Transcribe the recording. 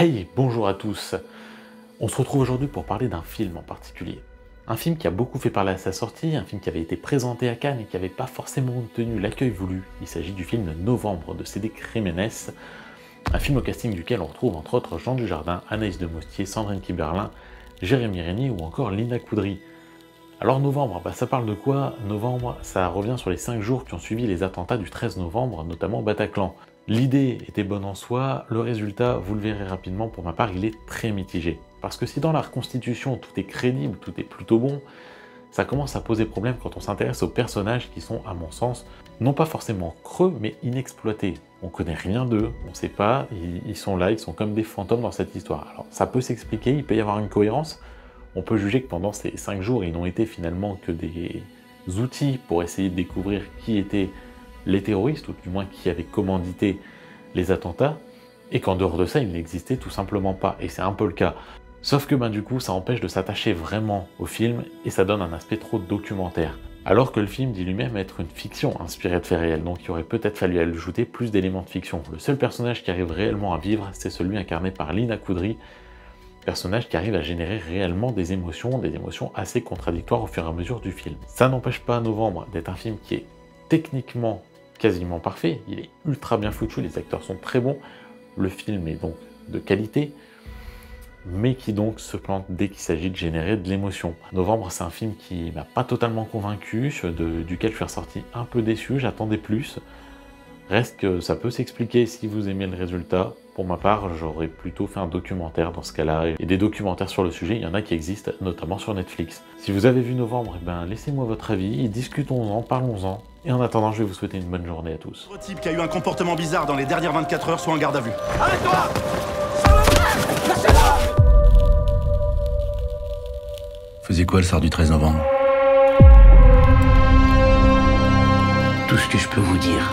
Hey, bonjour à tous. On se retrouve aujourd'hui pour parler d'un film en particulier. Un film qui a beaucoup fait parler à sa sortie, un film qui avait été présenté à Cannes et qui n'avait pas forcément obtenu l'accueil voulu. Il s'agit du film Novembre de Cédric Jiménez, un film au casting duquel on retrouve entre autres Jean Dujardin, Anaïs de Moustier, Sandrine Kiberlin, Jérémy Régnier ou encore Lina Coudry. Alors Novembre, ça parle de quoi? Novembre, ça revient sur les 5 jours qui ont suivi les attentats du 13 novembre, notamment au Bataclan. L'idée était bonne en soi, le résultat, vous le verrez rapidement, pour ma part, il est très mitigé. Parce que si dans la reconstitution tout est crédible, tout est plutôt bon, ça commence à poser problème quand on s'intéresse aux personnages qui sont, à mon sens, non pas forcément creux, mais inexploités. On connaît rien d'eux, on sait pas, ils sont là, ils sont comme des fantômes dans cette histoire. Alors ça peut s'expliquer, il peut y avoir une cohérence, on peut juger que pendant ces 5 jours, ils n'ont été finalement que des outils pour essayer de découvrir qui étaient les terroristes, ou du moins qui avaient commandité les attentats, et qu'en dehors de ça, il n'existait tout simplement pas, et c'est un peu le cas. Sauf que du coup, ça empêche de s'attacher vraiment au film, et ça donne un aspect trop documentaire. Alors que le film dit lui-même être une fiction inspirée de faits réels, donc il aurait peut-être fallu ajouter plus d'éléments de fiction. Le seul personnage qui arrive réellement à vivre, c'est celui incarné par Lina Coudry, personnage qui arrive à générer réellement des émotions assez contradictoires au fur et à mesure du film. Ça n'empêche pas Novembre d'être un film qui est techniquement quasiment parfait, il est ultra bien foutu, les acteurs sont très bons, le film est donc de qualité, mais qui donc se plante dès qu'il s'agit de générer de l'émotion. Novembre, c'est un film qui m'a pas totalement convaincu, duquel je suis ressorti un peu déçu, j'attendais plus. Reste que ça peut s'expliquer si vous aimez le résultat. Pour ma part, j'aurais plutôt fait un documentaire dans ce cas-là, et des documentaires sur le sujet, il y en a qui existent, notamment sur Netflix. Si vous avez vu Novembre, laissez-moi votre avis, discutons-en, parlons-en. Et en attendant, je vais vous souhaiter une bonne journée à tous. Le type qui a eu un comportement bizarre dans les dernières 24 heures soit en garde à vue. Arrête-toi! Lâchez-moi! Faisait quoi le soir du 13 novembre? Tout ce que je peux vous dire,